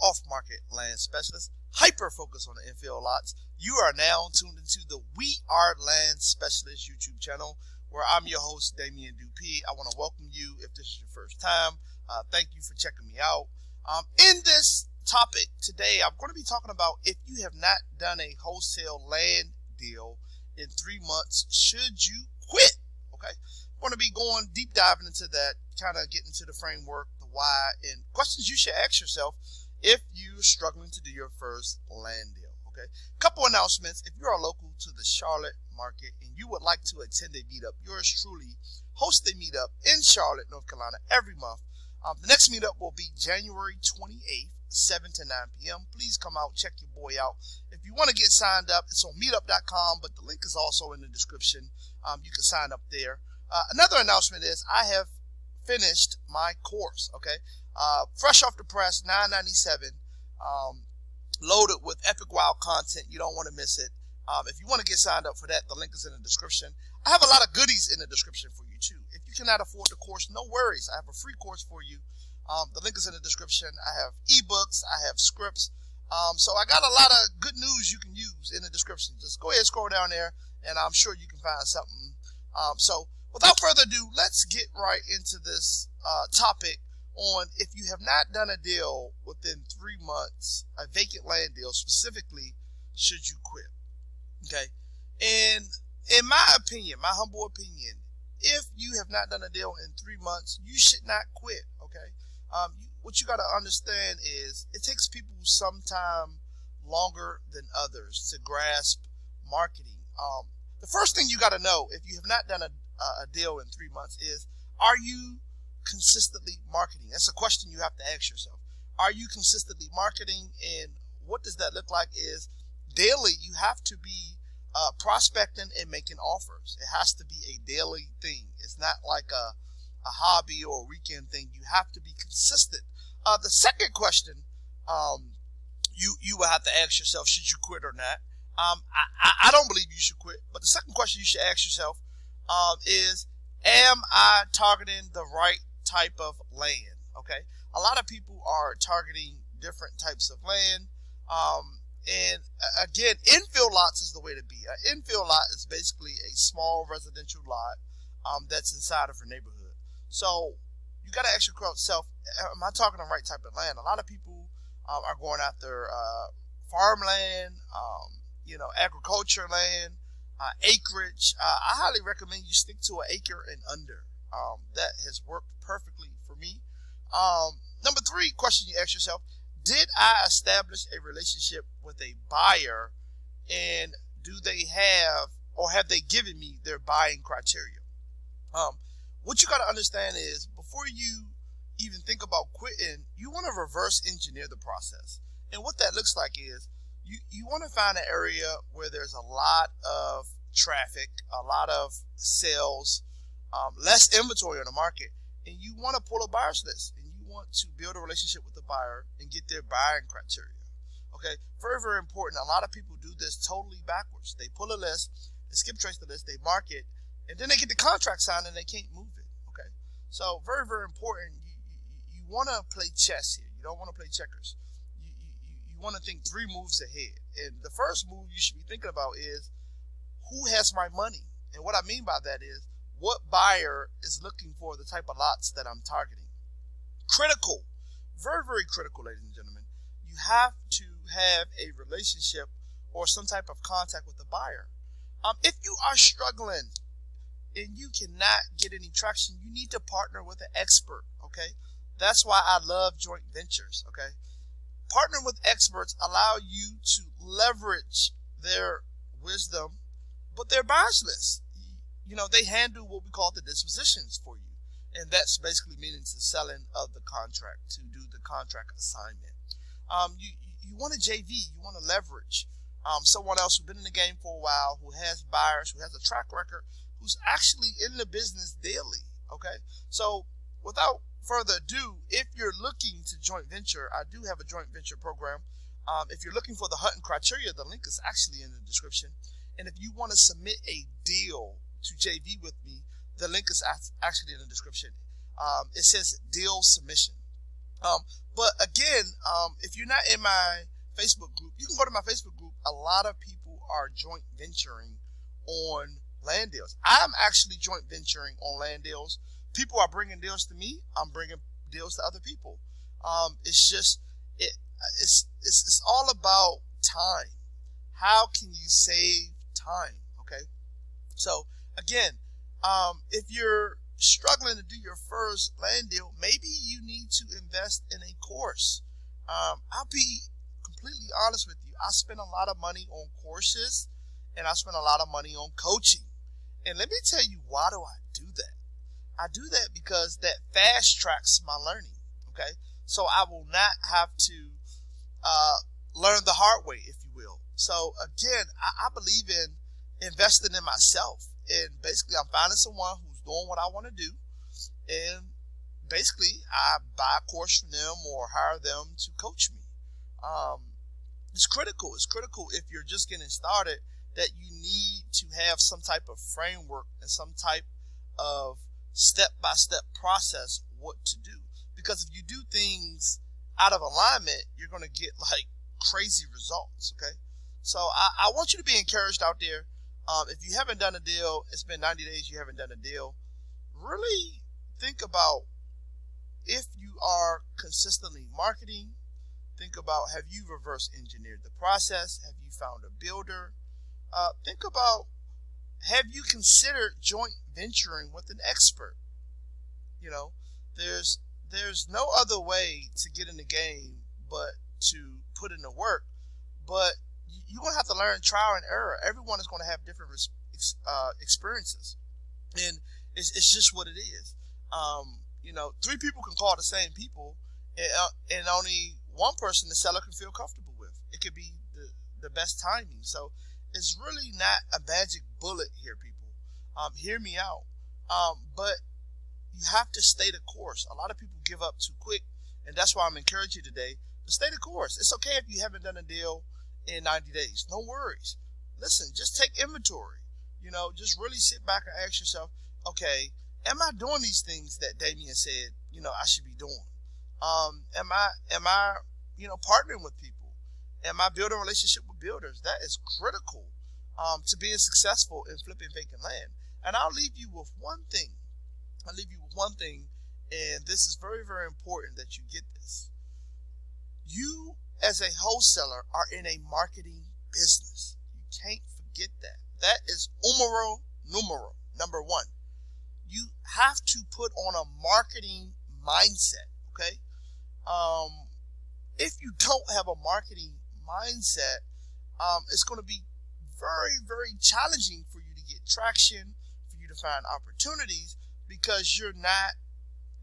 off-market land specialist, hyper-focused on the infill lots. You are now tuned into the We Are Land Specialist YouTube channel, where I'm your host, Damien Dupee. I want to welcome you if this is your first time. Thank you for checking me out. In this topic today, I'm going to be talking about if you have not done a wholesale land deal in 3 months, should you quit? Okay, I'm going to be going deep diving into that, kind of getting into the framework, the why, and questions you should ask yourself if you're struggling to do your first land deal. Okay, couple announcements. If you are local to the Charlotte market and you would like to attend a meetup, yours truly hosts a meetup in Charlotte, North Carolina every month. The next meetup will be January 28th, 7 to 9 p.m. Please come out, check your boy out. If you want to get signed up, it's on meetup.com, but the link is also in the description. You can sign up there. Another announcement is I have finished my course, okay? Fresh off the press, $9.97, loaded with epic wild content. You don't want to miss it. If you want to get signed up for that, the link is in the description. I have a lot of goodies in the description for you too. If you cannot afford the course, no worries. I have a free course for you. The link is in the description. I have ebooks. I have scripts. So I got a lot of good news you can use in the description. Just go ahead, scroll down there, and I'm sure you can find something. So without further ado, let's get right into this topic on if you have not done a deal within 3 months, a vacant land deal specifically, should you quit? Okay, and in my opinion, my humble opinion, if you have not done a deal in 3 months, you should not quit. Okay, what you got to understand is it takes people some time longer than others to grasp marketing. The first thing you got to know if you have not done a deal in 3 months is, are you consistently marketing? That's a question you have to ask yourself. Are you consistently marketing? And what does that look like is daily you have to be prospecting and making offers. It has to be a daily thing. It's not like a hobby or a weekend thing. You have to be consistent. The second question you will have to ask yourself, should you quit or not? I don't believe you should quit, but the second question you should ask yourself is, am I targeting the right type of land? Okay, a lot of people are targeting different types of land. And again, infill lots is the way to be. An infill lot is basically a small residential lot that's inside of a neighborhood. So you got to ask yourself, am I targeting the right type of land? A lot of people are going after farmland, agriculture land, acreage. I highly recommend you stick to an acre and under. That has worked perfectly for me. Number 3 question you ask yourself, did I establish a relationship with a buyer, and do they have, or have they given me their buying criteria? What you got to understand is, before you even think about quitting, you want to reverse engineer the process. And what that looks like is, you want to find an area where there's a lot of traffic, a lot of sales, less inventory on the market, and you want to pull a buyer's list, and you want to build a relationship with the buyer and get their buying criteria. Okay, very, very important. A lot of people do this totally backwards. They pull a list, they skip trace the list, they mark it, and then they get the contract signed and they can't move it. Okay, so very, very important. You want to play chess here. You don't want to play checkers. You want to think 3 moves ahead. And the first move you should be thinking about is, who has my money? And what I mean by that is, what buyer is looking for the type of lots that I'm targeting? Critical, very, very critical, ladies and gentlemen. You have to have a relationship or some type of contact with the buyer. If you are struggling and you cannot get any traction, you need to partner with an expert. Okay, that's why I love joint ventures. Okay, partnering with experts allow you to leverage their wisdom, but their buyer's list. They handle what we call the dispositions for you. And that's basically meaning the selling of the contract, to do the contract assignment. You want a JV, you want to leverage someone else who's been in the game for a while, who has buyers, who has a track record, who's actually in the business daily. Okay, so without further ado, if you're looking to joint venture, I do have a joint venture program. If you're looking for the hunting criteria, the link is actually in the description. And if you want to submit a deal to JV with me, the link is actually in the description. It says deal submission. But again, if you're not in my Facebook group, you can go to my Facebook group. A lot of people are joint venturing on land deals. I'm actually joint venturing on land deals. People are bringing deals to me. I'm bringing deals to other people. It's just it's all about time. How can you save time? Okay. So again, if you're struggling to do your first land deal, maybe you need to invest in a course. I'll be completely honest with you. I spend a lot of money on courses, and I spend a lot of money on coaching. And let me tell you, why do I do that? I do that because that fast tracks my learning. Okay, so I will not have to learn the hard way, if you will. So again, I believe in investing in myself, and basically I'm finding someone who's doing what I want to do, and basically I buy a course from them or hire them to coach me. It's critical. It's critical if you're just getting started that you need to have some type of framework and some type of step-by-step process what to do. Because if you do things out of alignment, you're going to get like crazy results. Okay, so I want you to be encouraged out there. If you haven't done a deal, it's been 90 days you haven't done a deal, really think about if you are consistently marketing. Think about, have you reverse engineered the process? Have you found a builder? Think about, have you considered joint venturing with an expert? You know, there's no other way to get in the game but to put in the work. But you're going to have to learn trial and error. Everyone is going to have different experiences. And it's just what it is. You know, 3 people can call the same people, and only one person the seller can feel comfortable with. It could be the best timing. So it's really not a magic bullet here, people. Hear me out. But you have to stay the course. A lot of people give up too quick, and that's why I'm encouraging you today to stay the course. It's okay if you haven't done a deal in 90 days. No worries. Listen, just take inventory. You know, just really sit back and ask yourself, okay, am I doing these things that Damien said, you know, I should be doing? Am I, you know, partnering with people? Am I building a relationship with builders? That is critical to being successful in flipping vacant land. And I'll leave you with one thing. And this is very, very important that you get this. You, as a wholesaler, are in a marketing business. You can't forget that. That is numero 1. You have to put on a marketing mindset, okay? If you don't have a marketing mindset, it's going to be very, very challenging for you to get traction, for you to find opportunities, because you're not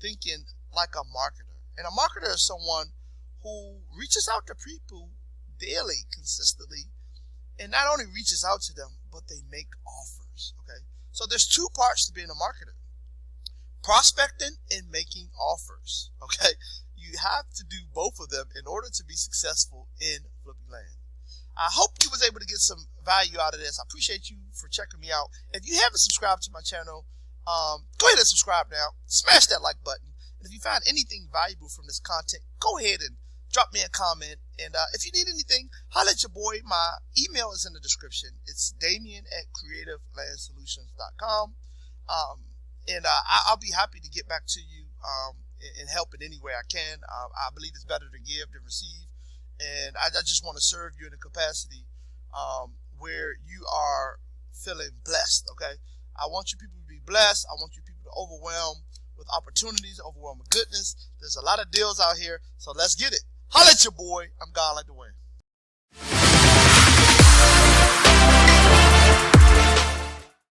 thinking like a marketer. And a marketer is someone who reaches out to people daily, consistently, and not only reaches out to them, but they make offers, okay? So there's 2 parts to being a marketer: prospecting and making offers, okay? You have to do both of them in order to be successful in FlippingLand. I hope you was able to get some value out of this. I appreciate you for checking me out. If you haven't subscribed to my channel, go ahead and subscribe now. Smash that like button. And if you find anything valuable from this content, go ahead and drop me a comment. And if you need anything, holla at your boy. My email is in the description. It's damien@creativelandsolutions.com. And I'll be happy to get back to you and help in any way I can. I believe it's better to give than receive. And I just want to serve you in a capacity where you are feeling blessed, okay? I want you people to be blessed. I want you people to overwhelm with opportunities, overwhelm with goodness. There's a lot of deals out here, so let's get it. Holla at your boy. I'm God like the wind.